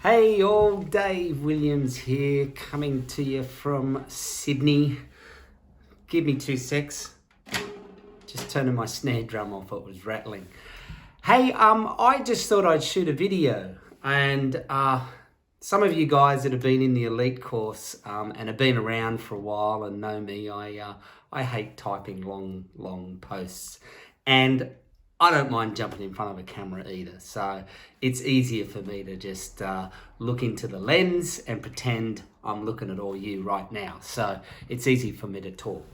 Hey all, Dave Williams here, coming to you from Sydney. Give me 2 secs. Just turning my snare drum off, it was rattling. Hey, I just thought I'd shoot a video, and some of you guys that have been in the elite course and have been around for a while and know me, I hate typing long posts, and I don't mind jumping in front of a camera either. So it's easier for me to just look into the lens and pretend I'm looking at all you right now. So it's easy for me to talk.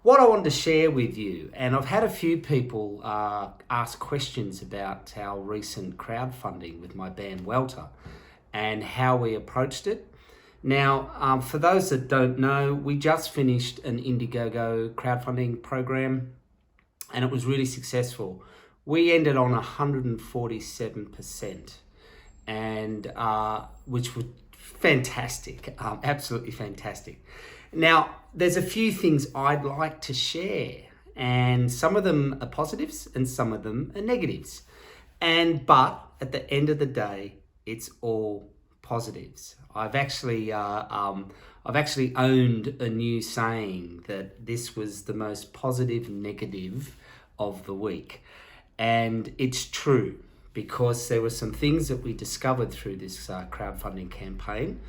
What I wanted to share with you, and I've had a few people ask questions about our recent crowdfunding with my band Welter and how we approached it. Now, for those that don't know, we just finished an Indiegogo crowdfunding program, and it was really successful. We ended on 147%, and which was fantastic, absolutely fantastic. Now, there's a few things I'd like to share, and some of them are positives and some of them are negatives. But at the end of the day, it's all positives. I've actually owned a new saying that this was the most positive negative of the week. And it's true, because there were some things that we discovered through this crowdfunding campaign,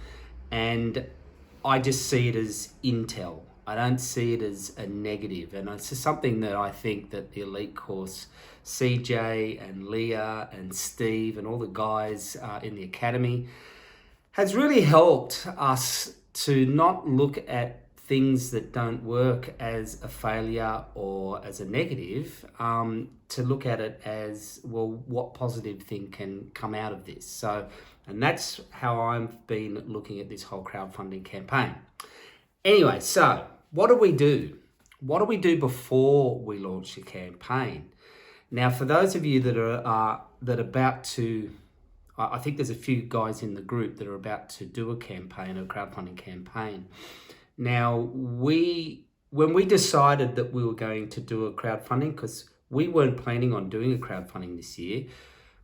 and I just see it as intel. I don't see it as a negative. And it's something that I think that the elite course, CJ and Leah and Steve and all the guys in the academy, has really helped us to not look at things that don't work as a failure or as a negative, to look at it as, well, what positive thing can come out of this? So, and that's how I've been looking at this whole crowdfunding campaign. Anyway, so what do we do? What do we do before we launch the campaign? Now, for those of you that are about to, I think there's a few guys in the group that are about to do a campaign, a crowdfunding campaign. Now, when we decided that we were going to do a crowdfunding, because we weren't planning on doing a crowdfunding this year,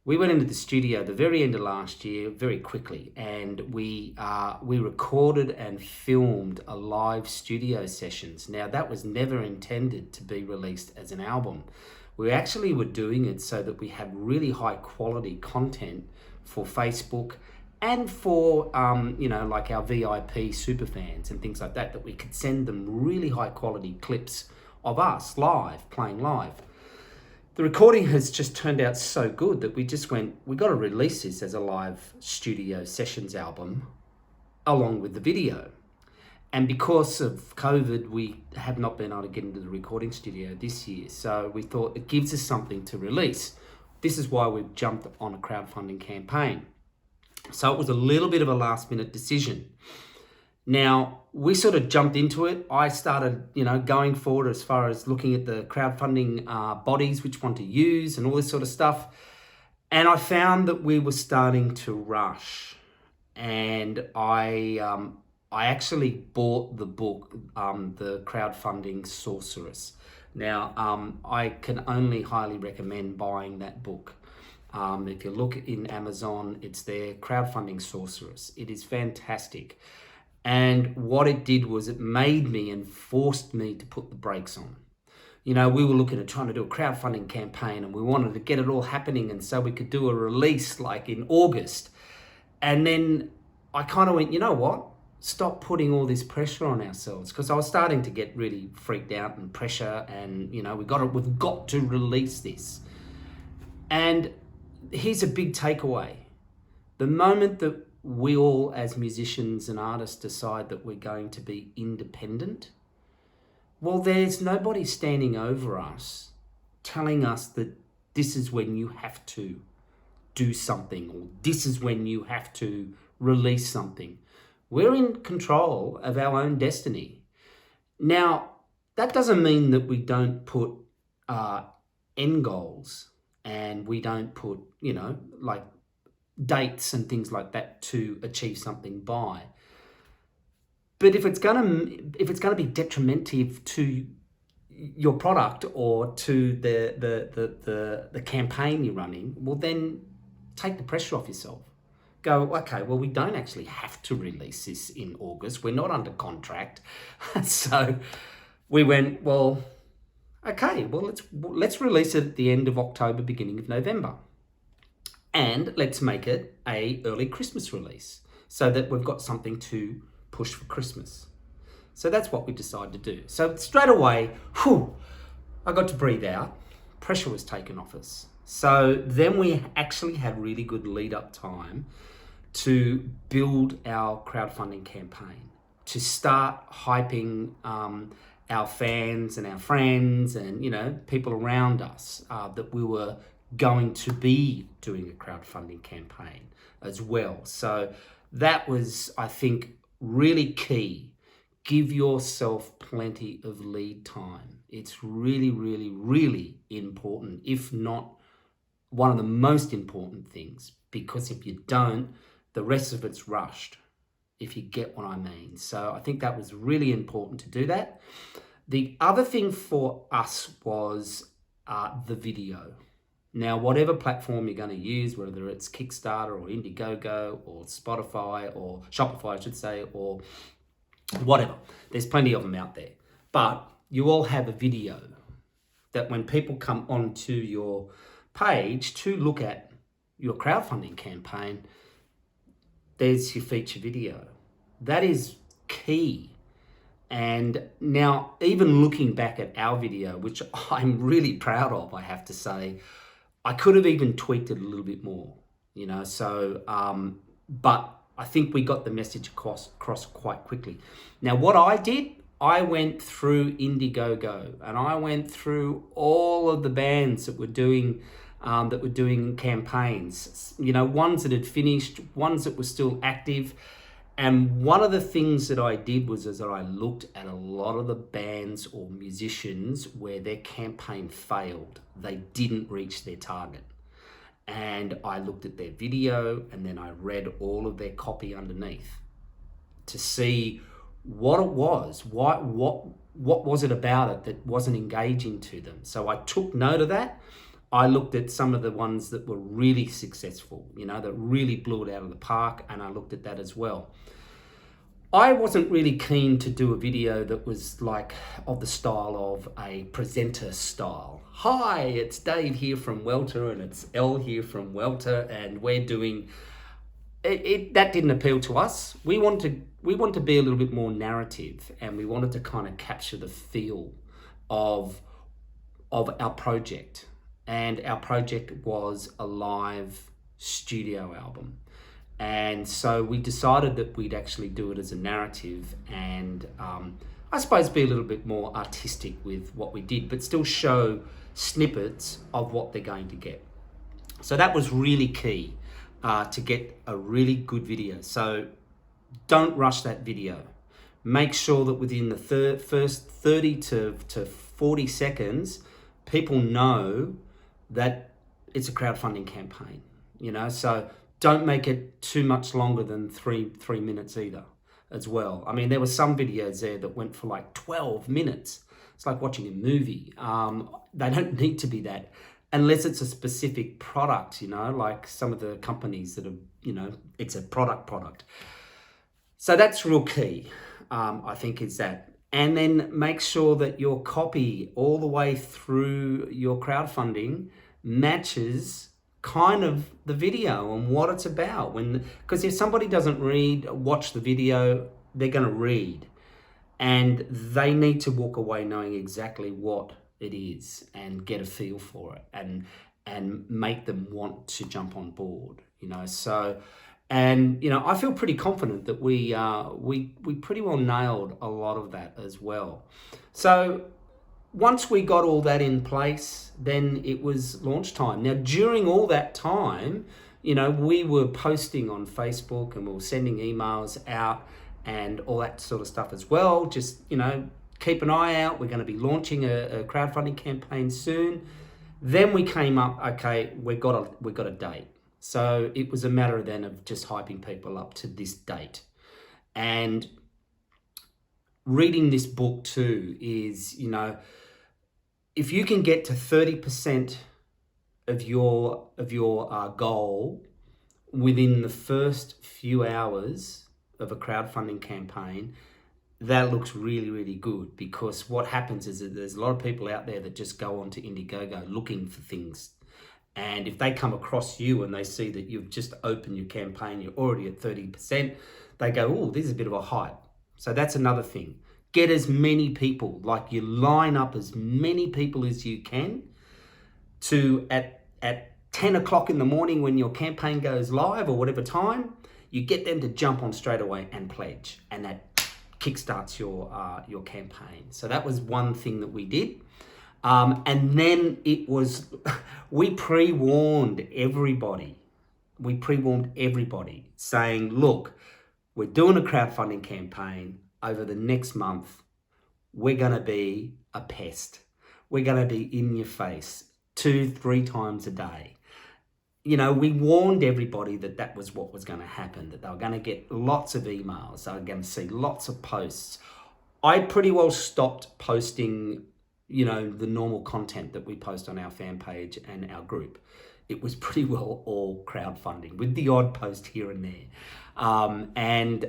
we went into the studio the very end of last year very quickly, and we recorded and filmed a live studio sessions. Now, that was never intended to be released as an album. We actually were doing it so that we had really high quality content for Facebook and for, like our VIP superfans and things like that, that we could send them really high quality clips of us live, playing live. The recording has just turned out so good that we just went, we got to release this as a live studio sessions album along with the video. And because of COVID, we have not been able to get into the recording studio this year. So we thought it gives us something to release. This is why we've jumped on a crowdfunding campaign. So it was a little bit of a last minute decision. Now, we sort of jumped into it. I started, going forward as far as looking at the crowdfunding bodies, which one to use and all this sort of stuff. And I found that we were starting to rush. And I actually bought the book, the Crowdfunding Sorceress. Now, I can only highly recommend buying that book. If you look in Amazon, it's there, Crowdfunding Sorceress. It is fantastic. And what it did was it made me and forced me to put the brakes on. We were looking at trying to do a crowdfunding campaign, and we wanted to get it all happening, and so we could do a release like in August. And then I kind of went, you know what? Stop putting all this pressure on ourselves, because I was starting to get really freaked out and pressure, and we've got to release this. And here's a big takeaway. The moment that we all as musicians and artists decide that we're going to be independent, well, there's nobody standing over us telling us that this is when you have to do something, or this is when you have to release something. We're in control of our own destiny. Now, that doesn't mean that we don't put end goals, and we don't put, like dates and things like that to achieve something by. But if it's gonna be detrimental to your product or to the campaign you're running, well, then take the pressure off yourself. go, okay, well, we don't actually have to release this in August. We're not under contract. So we went, well, okay, well, let's release it at the end of October, beginning of November. And let's make it a early Christmas release so that we've got something to push for Christmas. So that's what we decided to do. So straight away, I got to breathe out. Pressure was taken off us. So then we actually had really good lead up time to build our crowdfunding campaign, to start hyping our fans and our friends and, people around us that we were going to be doing a crowdfunding campaign as well. So that was, I think, really key. Give yourself plenty of lead time. It's really, really, really important, if not one of the most important things, because if you don't, the rest of it's rushed, if you get what I mean. So I think that was really important to do that. The other thing for us was the video. Now, whatever platform you're going to use, whether it's Kickstarter or Indiegogo or Spotify or Shopify, I should say, or whatever, there's plenty of them out there. But you all have a video that when people come onto your page to look at your crowdfunding campaign, there's your feature video. That is key. And now, even looking back at our video, which I'm really proud of, I have to say, I could have even tweaked it a little bit more, but I think we got the message across quite quickly. Now, what I did, I went through Indiegogo and I went through all of the bands that were doing campaigns, ones that had finished, ones that were still active. And one of the things that I did was that I looked at a lot of the bands or musicians where their campaign failed. They didn't reach their target. And I looked at their video and then I read all of their copy underneath to see what it was, what was it about it that wasn't engaging to them. So I took note of that. I looked at some of the ones that were really successful, that really blew it out of the park, and I looked at that as well. I wasn't really keen to do a video that was like of the style of a presenter style. Hi, it's Dave here from Welter and it's Elle here from Welter, and we're doing it. That didn't appeal to us. We want to be a little bit more narrative, and we wanted to kind of capture the feel of our project. And our project was a live studio album. And so we decided that we'd actually do it as a narrative and I suppose be a little bit more artistic with what we did, but still show snippets of what they're going to get. So that was really key to get a really good video. So don't rush that video. Make sure that within the first 30 to 40 seconds, people know that it's a crowdfunding campaign, so don't make it too much longer than three minutes either as well. I mean, there were some videos there that went for like 12 minutes. It's like watching a movie. They don't need to be that unless it's a specific product, like some of the companies that are, it's a product. So that's real key, I think, is that. And then make sure that your copy all the way through your crowdfunding matches kind of the video and what it's about. Because if somebody doesn't watch the video, they're going to read. And they need to walk away knowing exactly what it is and get a feel for it and make them want to jump on board, So, and, I feel pretty confident that we pretty well nailed a lot of that as well. So once we got all that in place, then it was launch time. Now, during all that time, we were posting on Facebook and we were sending emails out and all that sort of stuff as well. Just, keep an eye out. We're going to be launching a crowdfunding campaign soon. Then we came up, okay, we got a date. So it was a matter then of just hyping people up to this date. And reading this book too is, if you can get to 30% of your goal within the first few hours of a crowdfunding campaign, that looks really, really good, because what happens is that there's a lot of people out there that just go onto Indiegogo looking for things. And if they come across you and they see that you've just opened your campaign, you're already at 30%, they go, oh, this is a bit of a hype. So that's another thing. Get as many people, like you line up as many people as you can to at 10 o'clock in the morning when your campaign goes live or whatever time, you get them to jump on straight away and pledge. And that kickstarts your campaign. So that was one thing that we did. And then it was, we pre-warned everybody. We pre-warned everybody saying, look, we're doing a crowdfunding campaign over the next month. We're going to be a pest. We're going to be in your face 2-3 times a day. You know, we warned everybody that that was what was going to happen, that they were going to get lots of emails, they were going to see lots of posts. I pretty well stopped posting, you know, the normal content that we post on our fan page and our group. It was pretty well all crowdfunding with the odd post here and there. And,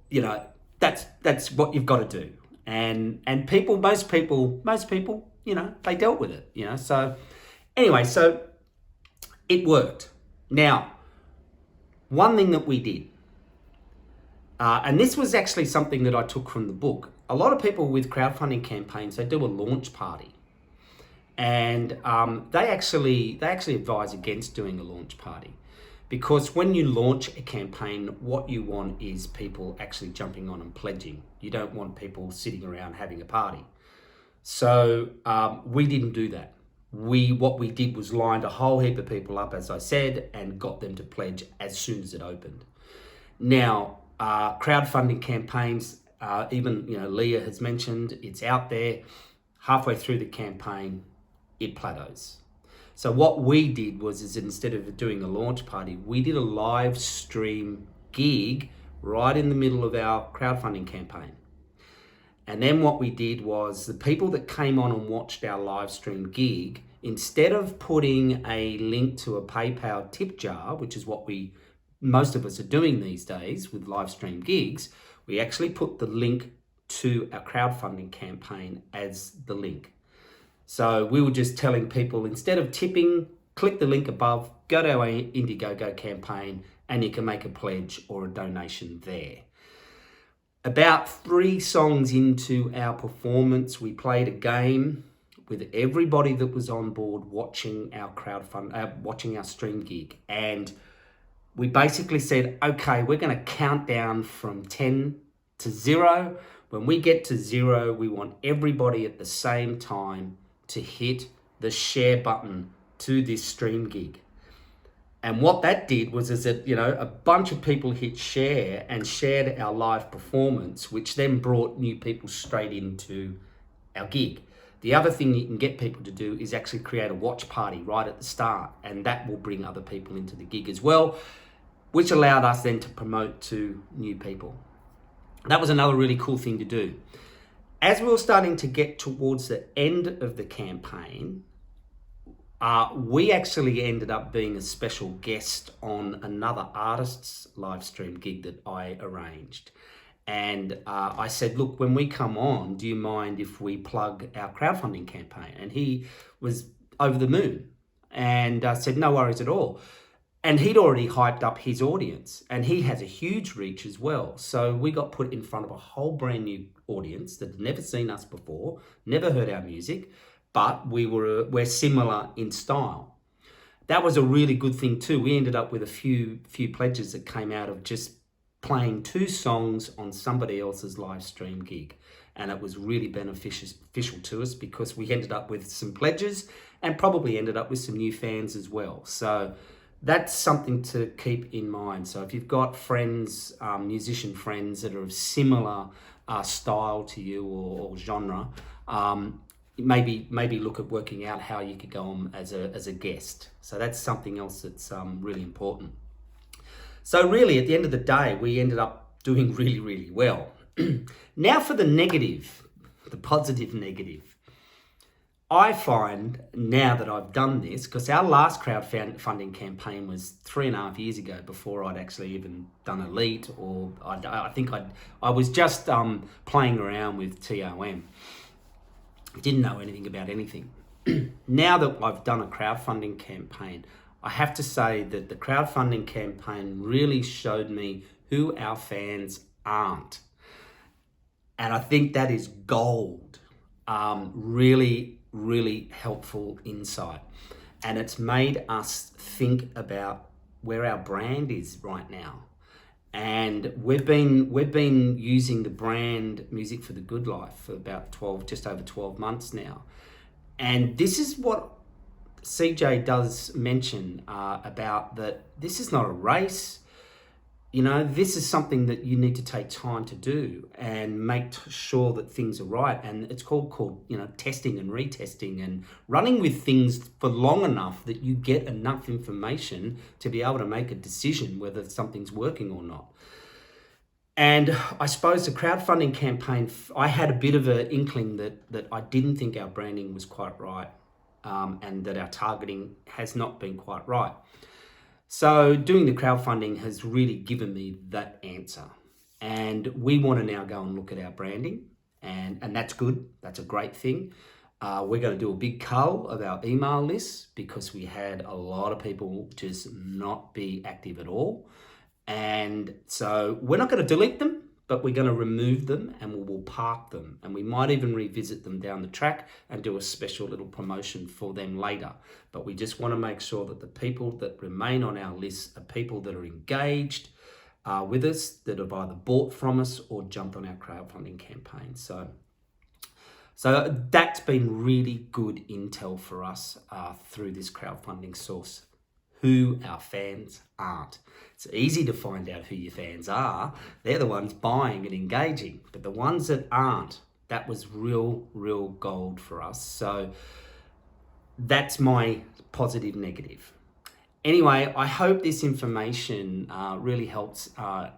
you know, that's what you've got to do. And most people, you know, they dealt with it, you know. So anyway, so it worked. Now, one thing that we did, and this was actually something that I took from the book. A lot of people with crowdfunding campaigns, they do a launch party. And they actually advise against doing a launch party, because when you launch a campaign, what you want is people actually jumping on and pledging. You don't want people sitting around having a party. So we didn't do that. What we did was lined a whole heap of people up, as I said, and got them to pledge as soon as it opened. Now, crowdfunding campaigns, even, you know, Leah has mentioned, it's out there. Halfway through the campaign, it plateaus. So what we did was that instead of doing a launch party, we did a live stream gig right in the middle of our crowdfunding campaign. And then what we did was the people that came on and watched our live stream gig, instead of putting a link to a PayPal tip jar, which is what most of us are doing these days with live stream gigs, we actually put the link to our crowdfunding campaign as the link. So we were just telling people, instead of tipping, click the link above, go to our Indiegogo campaign, and you can make a pledge or a donation there. About 3 songs into our performance, we played a game with everybody that was on board watching our watching our stream gig. And we basically said, okay, we're going to count down from 10 to 0. When we get to 0, we want everybody at the same time to hit the share button to this stream gig. And what that did was that, you know, a bunch of people hit share and shared our live performance, which then brought new people straight into our gig. The other thing you can get people to do is actually create a watch party right at the start, and that will bring other people into the gig as well, which allowed us then to promote to new people. That was another really cool thing to do. As we were starting to get towards the end of the campaign, we actually ended up being a special guest on another artist's live stream gig that I arranged. And I said, look, when we come on, do you mind if we plug our crowdfunding campaign? And he was over the moon and said, no worries at all. And he'd already hyped up his audience, and he has a huge reach as well. So we got put in front of a whole brand new audience that had never seen us before, never heard our music, but we're similar in style. That was a really good thing too. We ended up with a few pledges that came out of just playing 2 songs on somebody else's live stream gig. And it was really beneficial to us, because we ended up with some pledges and probably ended up with some new fans as well. So that's something to keep in mind. So if you've got friends, musician friends that are of similar style to you or genre, maybe look at working out how you could go on as a guest. So that's something else that's really important. So really, at the end of the day, we ended up doing really, really well. Now for the negative, the positive negative. I find now that I've done this, because our last crowdfunding campaign was 3.5 years ago, before I'd actually even done Elite, or I was just playing around with TOM. Didn't know anything about anything. Now that I've done a crowdfunding campaign, I have to say that the crowdfunding campaign really showed me who our fans aren't. And I think that is gold. Really helpful insight. And it's made us think about where our brand is right now. And we've been using the brand Music for the Good Life for about just over 12 months now. And this is what CJ does mention about, that this is not a race. You know, this is something that you need to take time to do and make sure that things are right. And it's called testing and retesting, and running with things for long enough that you get enough information to be able to make a decision whether something's working or not. And I suppose the crowdfunding campaign, I had a bit of an inkling that I didn't think our branding was quite right, and that our targeting has not been quite right. So doing the crowdfunding has really given me that answer. And we want to now go and look at our branding, and that's good. That's a great thing. We're going to do a big cull of our email list, because we had a lot of people just not be active at all. And so we're not going to delete them, but we're going to remove them, and we'll park them. And we might even revisit them down the track and do a special little promotion for them later. But we just want to make sure that the people that remain on our list are people that are engaged with us, that have either bought from us or jumped on our crowdfunding campaign. So that's been really good intel for us through this crowdfunding source, who our fans aren't. It's easy to find out who your fans are. They're the ones buying and engaging. But the ones that aren't, that was real gold for us. So that's my positive negative. Anyway, I hope this information really helps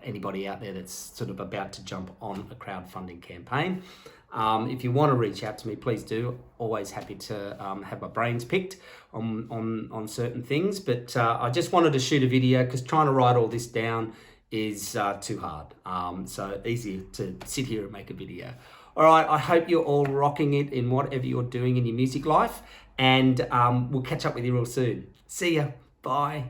anybody out there that's sort of about to jump on a crowdfunding campaign. If you want to reach out to me, please do. Always happy to have my brains picked on certain things. But I just wanted to shoot a video, because trying to write all this down is too hard. So easier to sit here and make a video. All right, I hope you're all rocking it in whatever you're doing in your music life. And we'll catch up with you real soon. See ya. Bye.